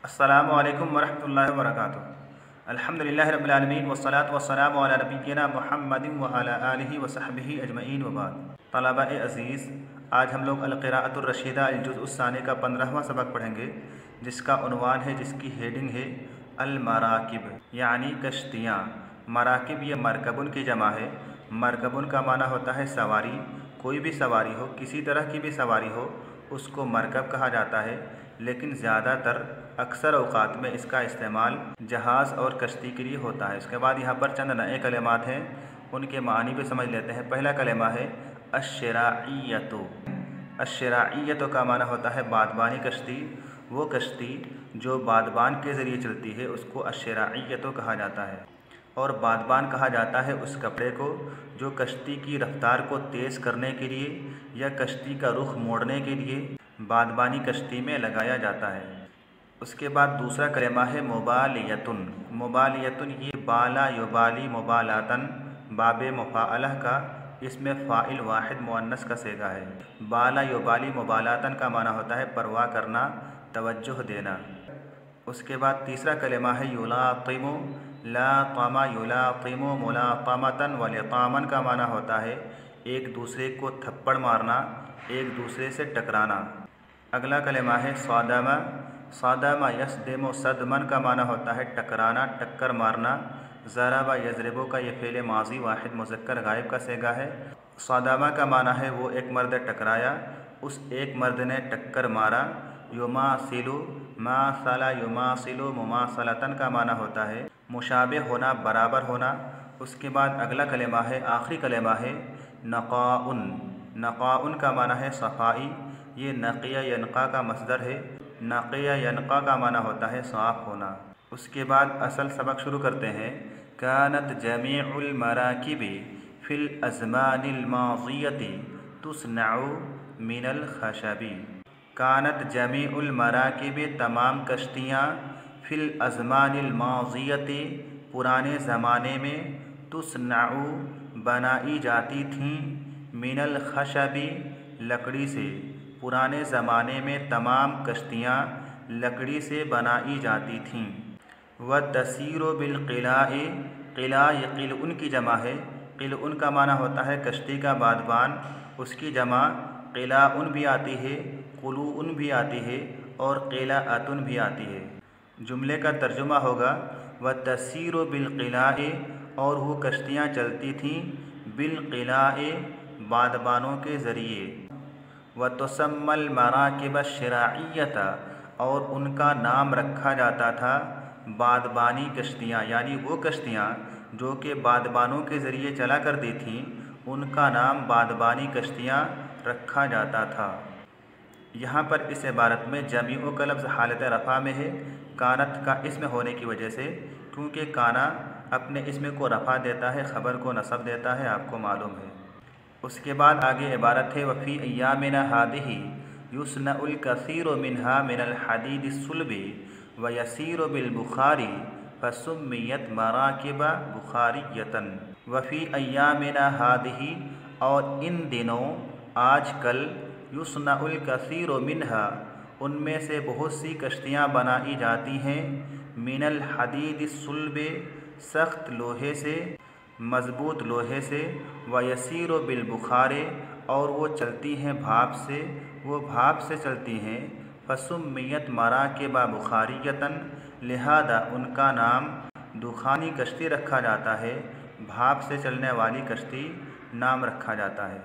अस्सलामु अलैकुम वरहमतुल्लाहि वबरकातुहू। अल्हम्दुलिल्लाहि रब्बिल आलमीन वस्सलातु वस्सलामु अला नबिय्यिना मुहम्मदिन व अला आलिहि व सहबिहि अजमईन व बाद। तलबा-ए अज़ीज़, आज हम लोग अल-क़िराअतुर रशीदा अल-जुज़्उ-उस्सानी का 15वां सबक पढ़ेंगे, जिसका उन्वान है, जिसकी हेडिंग है अल-मराकिब, यानी कश्तियाँ। मराकिब ये मरकबुन की जमा है। मरकबुन का माना होता है सवारी। कोई भी सवारी हो, किसी तरह की भी सवारी हो, उसको मरकब कहा जाता है। लेकिन ज़्यादातर अक्सर औक़ात में इसका इस्तेमाल जहाज़ और कश्ती के लिए होता है। इसके बाद यहाँ पर चंद नए कलिमात हैं, उनके मानी भी समझ लेते हैं। पहला कलिमा है अश्शराइयतु। अश्शराइयतु का माना होता है बादबानी कश्ती। वो कश्ती जो बादबान के ज़रिए चलती है उसको अश्शराइयतु कहा जाता है। और बादबान कहा जाता है उस कपड़े को जो कश्ती की रफ्तार को तेज़ करने के लिए या कश्ती का रुख मोड़ने के लिए बादबानी कश्ती में लगाया जाता है। उसके बाद दूसरा कलिमा है मुबालियतुन। मुबालियतुन ये बाला युबाली मुबालातन, बाबे मुफ़ाअलह का इसमें फ़ाइल वाहिद मुअन्नस का सेगा है। बाला युबाली मुबालातन का माना होता है परवाह करना, तवज्जुह देना। उसके बाद तीसरा कलिमा है युलातिमु। लातमा युलातिमु मुलातमतन व लितामन का माना होता है एक दूसरे को थप्पड़ मारना, एक दूसरे से टकराना। अगला कलिमा है सदमा। सदमा यसदिमु सदमन का माना होता है टकराना, टक्कर मारना। ज़रबा यज़रिबु का ये फ़ेल माज़ी वाहिद मुज़क्कर गायब का सेगा है। सदमा का माना है वो एक मर्द टकराया, उस एक मर्द ने टक्कर मारा। युमासिलु मासला युमासिलु मुमासलतन का माना होता है मुशाबे होना, बराबर होना। उसके बाद अगला कलिमा है, आखिरी कलिमा है नक़ाउन। नक़ाउन का माना है सफ़ाई। ये नक़िया यनक़ा का मस्दर है। नक़िया यनक़ा का माना होता है साफ़ होना। उसके बाद असल सबक शुरू करते हैं। कानत जमीउल मराकिबि फ़िल अज़मानिल माज़ियति तुस्नअउ मिनल ख़शबी। कानत जमीउल मराकिबि तमाम कश्तियाँ फ़िल अज़मानिल माज़ियति पुराने ज़माने में तुस्नअउ बनाई जाती थीं मिनल ख़शबी लकड़ी से। पुराने ज़माने में तमाम कश्तियाँ लकड़ी से बनाई जाती थीं। व तसीरो बिल क़िलाए। क़िला ये क़िलउन की जमा है। क़िलउन का माना होता है कश्ती का बादबान। उसकी जमा क़िलाउन भी आती है, क़ुलूउन भी आती है और क़िलाअतुन भी आती है। जुमले का तर्जुमा होगा व तसीरो बिल क़िलाए, और वो कश्तियाँ चलती थीं बिल क़िलाए बादबानों के ज़रिए। व तुसम्मल मराकिब अश्शराइयता, और उनका नाम रखा जाता था बादबानी कश्तियाँ, यानी वो कश्तियाँ जो कि बादबानों के ज़रिए चला करती थीं, उनका नाम बादबानी कश्तियाँ रखा जाता था। यहाँ पर इस इबारत में जमीउ का लफ्ज़ हालत रफ़ा में है, कानत का इस्म होने की वजह से, क्योंकि काना अपने इस्म को रफ़ा देता है, ख़बर को नसब देता है, आपको मालूम है। उसके बाद आगे इबारत है वफ़ी अय्यामिना हादिही युस्नउल कसीरु मिनहा मिनल हदीदि सुलबी व यसीरु बिल बुखारी फसुम्मियत मराकिबा बुखारियतन। वफ़ी अय्यामिना हादिही, और इन दिनों आजकल, युस्नउल कसीरु मिनहा उनमें से बहुत सी कश्तियाँ बनाई जाती हैं, मिनल हदीदि सुलबे सख्त लोहे से, मज़बूत लोहे से। व यसीरो बिल बुखारे, और वो चलती हैं भाप से, वो भाप से चलती हैं। फसुम्मियत मराकिबा बुखारियतन, लिहाजा उनका नाम दुखानी कश्ती रखा जाता है, भाप से चलने वाली कश्ती नाम रखा जाता है।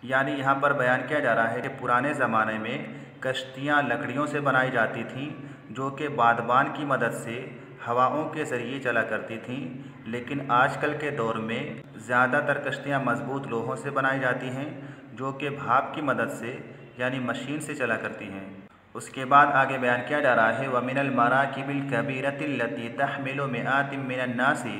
यानी यहाँ पर बयान किया जा रहा है कि पुराने ज़माने में कश्तियाँ लकड़ियों से बनाई जाती थीं, जो कि बादबान की मदद से हवाओं के ज़रिए चला करती थीं। लेकिन आजकल के दौर में ज़्यादातर कश्तियाँ मज़बूत लोहों से बनाई जाती हैं, जो कि भाप की मदद से यानी मशीन से चला करती हैं। उसके बाद आगे बयान किया जा रहा है व मिनल मराकिबिल कबीरतिल लती तहमिलु मिआतिम मिनन नासी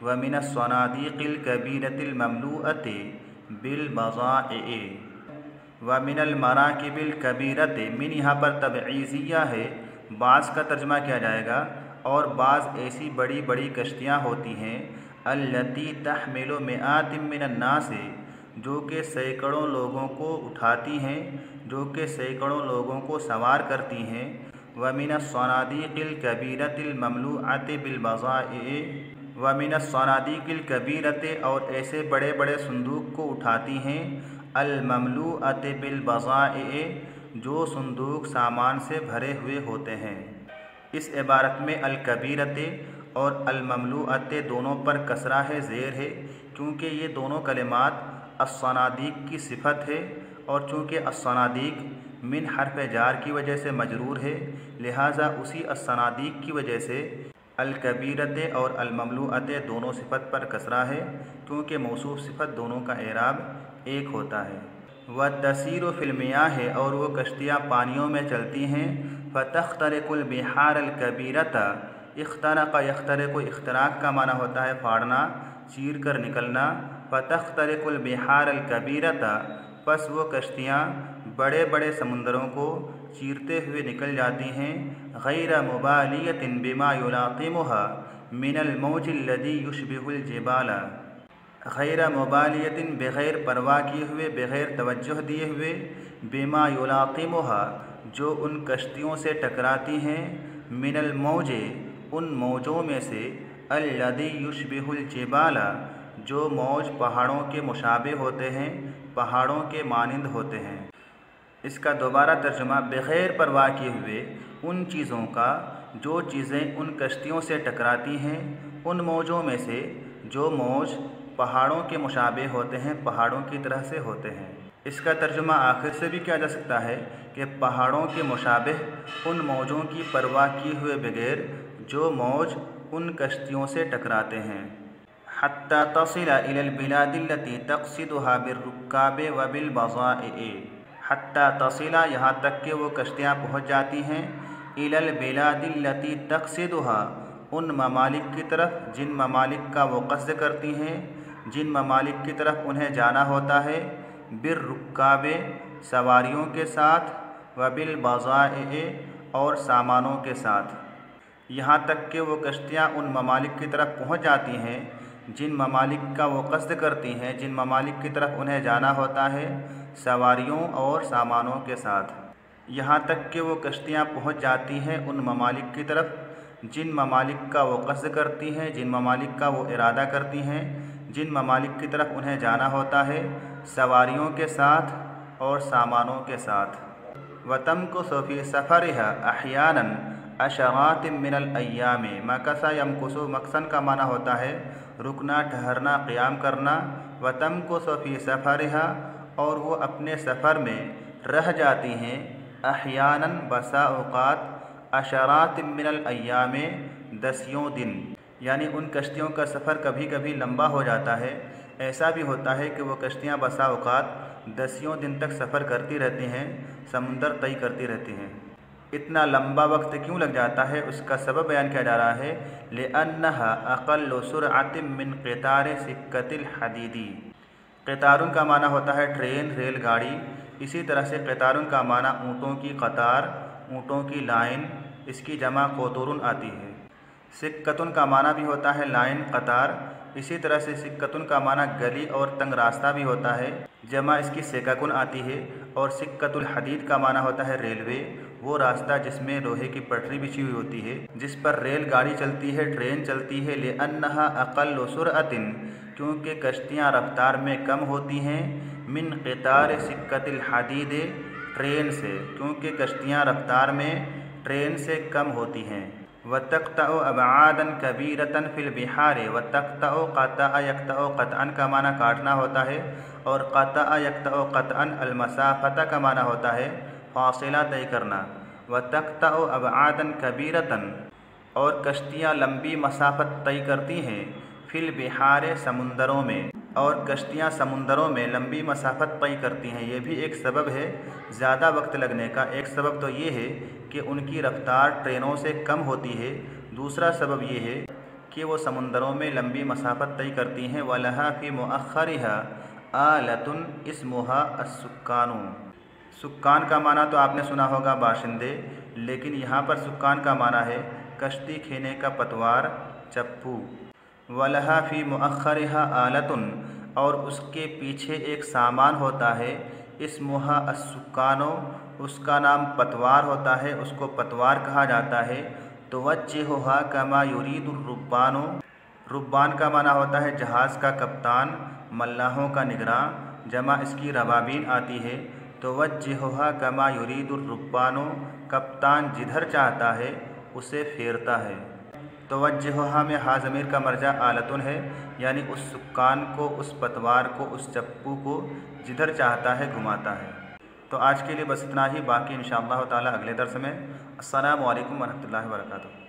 व मिनस सनादीक़िल कबीरतिल ममलूअति बिल बज़ाइए। व मिनल मराकिबिल कबीरति, मिन यहाँ पर तबईज़िया है, बाज़ का तर्जमा किया जाएगा। और बाज़ ऐसी बड़ी बड़ी कश्तियाँ होती हैं अल्लती तहमिलु मिआतिम मिनन नासी, जो कि सैकड़ों लोगों को उठाती हैं, जो कि सैकड़ों लोगों को सवार करती हैं। वमिनस्सनादीक़िल कबीरतिल ममलूअति बिलबज़ाइ'i वमिनस्सनादीक़िल कबीरति और ऐसे बड़े बड़े संदूक को उठाती हैं अल ममलूअति बिलबज़ाइ'i जो संदूक सामान से भरे हुए होते हैं। इस इबारत में अल कबीरते और अल ममलूअते दोनों पर कसरा है, ज़ेर है, क्योंकि ये दोनों कलिमात अस्सनादीक़ की सिफत है और चूँकि अस्सनादीक़ मिन हर्फ़ जार की वजह से मजरूर है, लिहाजा उसी अस्सनादीक़ की वजह से अल कबीरते और अल ममलूअते दोनों सिफत पर कसरा है, क्योंकि मौसूफ़ सिफत दोनों का एराब एक होता है। व तसीरु फिल मियाह है और वो कश्तियाँ पानियों में चलती हैं। फ़तख्तरिकुल बिहार अल कबीरता इख्तरक़ यख्तरिक़ु इख्तराक़ का माना होता है फाड़ना, चीर कर निकलना। फ़तख्तरिकुल बिहार अल कबीरता बस वो कश्तियाँ बड़े बड़े समुंदरों को चीरते हुए निकल जाती हैं। गैर मुबालियतिन बिमा युलाक़िमुहा मिनल मौजिल लदी युशबिहुल जिबाला गैर मुबालियतिन बग़ैर परवाह किए हुए, बग़ैर तवज्जुह दिए हुए, बिमा युलाक़िमुहा जो उन कश्तियों से टकराती हैं, मिनल मौजे उन मौजों में से, अल्लदी युशबिहुल जिबाला जो मौज पहाड़ों के मुशाबे होते हैं, पहाड़ों के मानिंद होते हैं। इसका दोबारा तर्जुमा बग़ैर परवाह किए हुए उन चीज़ों का जो चीज़ें उन कश्तियों से टकराती हैं, उन मौजों में से जो मौज पहाड़ों के मुशाबे होते हैं, पहाड़ों की तरह से होते हैं। इसका तर्जुमा आखिर से भी किया जा सकता है कि पहाड़ों के मुशाबे उन मौजों की परवाह किए हुए बगैर जो मौज उन कश्तियों से टकराते हैं। हत्ता तसिला इलल बिलादिल्लती तक़सिदुहा बिर्रुक्काबे व बिलबज़ाइ'i हत्ता तसिला यहाँ तक कि वो कश्तियाँ पहुँच जाती हैं, इलल बिलादिल्लती तक़सिदुहा उन ममालिक की तरफ जिन ममालिक का वो क़स्द करती हैं, जिन ममालिक की तरफ उन्हें जाना होता है, बिर्रुक्काबे सवारियों के साथ, व बिलबज़ाइ'i और सामानों के साथ। यहाँ तक कि वो कश्तियाँ उन ममालिक की तरफ पहुँच जाती हैं जिन ममालिक का वो क़स्द करती हैं, जिन ममालिक की तरफ उन्हें जाना होता है, सवारियों और सामानों के साथ। यहाँ तक कि वो कश्तियाँ पहुँच जाती हैं उन ममालिक की तरफ जिन ममालिक का वो क़स्द करती हैं, जिन ममालिक का वो इरादा करती हैं, जिन ममालिक की तरफ उन्हें जाना होता है, सवारियों के साथ और सामानों के साथ। वतमकुसु फ़ी सफ़रिहा अहयानन अशरातिम मिनल अय्यामी मकसा यमकुसु मकसन का माना होता है रुकना, ठहरना, क़याम करना। वतमकुसु फ़ी सफ़रिहा और वो अपने सफ़र में रह जाती हैं, अहयानन बसा औक़ात, अशरातिम मिनल अय्यामी दसियों दिन, यानी उन कश्तियों का सफ़र कभी कभी लंबा हो जाता है। ऐसा भी होता है कि वो कश्तियाँ बसा औक़ात दसियों दिन तक सफ़र करती रहती हैं, समुंदर तय करती रहती हैं। इतना लंबा वक्त क्यों लग जाता है, उसका सबब बयान किया जा रहा है। लिअन्नहा अक़ल्लु सुरअतिन मिन क़ितार सिक्कतिल हदीदी। क़ितारुन का माना होता है ट्रेन, रेलगाड़ी। इसी तरह से क़ितारुन का माना ऊँटों की कतार, ऊँटों की लाइन, इसकी जमा क़ुतुरुन आती है। सिक्कतुन का माना भी होता है लाइन, कतार। इसी तरह से सिक्कतुन का माना गली और तंग रास्ता भी होता है, जमा इसकी सिक्कतुन आती है। और सिक्कतुल हदीद का माना होता है रेलवे, वो रास्ता जिसमें लोहे की पटरी बिछी हुई होती है, जिस पर रेलगाड़ी चलती है, ट्रेन चलती है। लिअन्नहा अक़ल्लु सुरअतिन क्योंकि कश्तियाँ रफ्तार में कम होती हैं, मिन क़ितार सिक्कतिल हदीद ट्रेन से, क्योंकि कश्तियाँ रफ्तार में ट्रेन से कम होती हैं। वतक़तअ अबआदन कबीरतन फ़िल बिहार वतक़तअ क़तअ यक़तअ क़तअन का माना काटना होता है और क़तअ यक़तअ क़तअन अलमसाफ़त का माना होता है फ़ासिला तय करना। वतक़तअ अबआदन कबीरतन और कश्तियाँ लंबी मसाफ़त तय करती हैं, फ़िल बिहार समुंदरों में, और कश्तियाँ समुंदरों में लंबी मसाफ़त तय करती हैं। ये भी एक सबब है ज़्यादा वक्त लगने का। एक सबब तो ये है कि उनकी रफ़्तार ट्रेनों से कम होती है। दूसरा सबब ये है कि वो समुंदरों में लंबी मसाफ़त तय करती हैं। वलहा फ़ी मुअख़्ख़रिहा आलतुन इस्मुहा अस्सुक्कानु। सुक्कान का माना तो आपने सुना होगा बाशिंदे, लेकिन यहाँ पर सुक्कान का माना है कश्ती खेने का पतवार, चप्पू। वलहा फ़ी मुअख़्ख़रिहा आलतुन और उसके पीछे एक सामान होता है, इस्मुहा अस्सुक्कानो उसका नाम पतवार होता है, उसको पतवार कहा जाता है। तुवज्जिहुहा कमा युरीदुर रुब्बानो, रुब्बान का माना होता है जहाज़ का कप्तान, मल्लाहों का निगरां, जमा इसकी रबाबीन आती है। तुवज्जिहुहा कमा युरीदुर रुब्बानो, कप्तान जिधर चाहता है उसे फेरता है। तुवज्जिहुहा में हा ज़मीर का मर्जा आलतुन है, यानी उस सुक्कान को, उस पतवार को, उस चप्पू को जिधर चाहता है घुमाता है। तो आज के लिए बस इतना ही, बाकी इंशाअल्लाह ताला अगले दर्स में। अस्सलामु अलैकुम वरहमतुल्लाहि वबरकातुहू।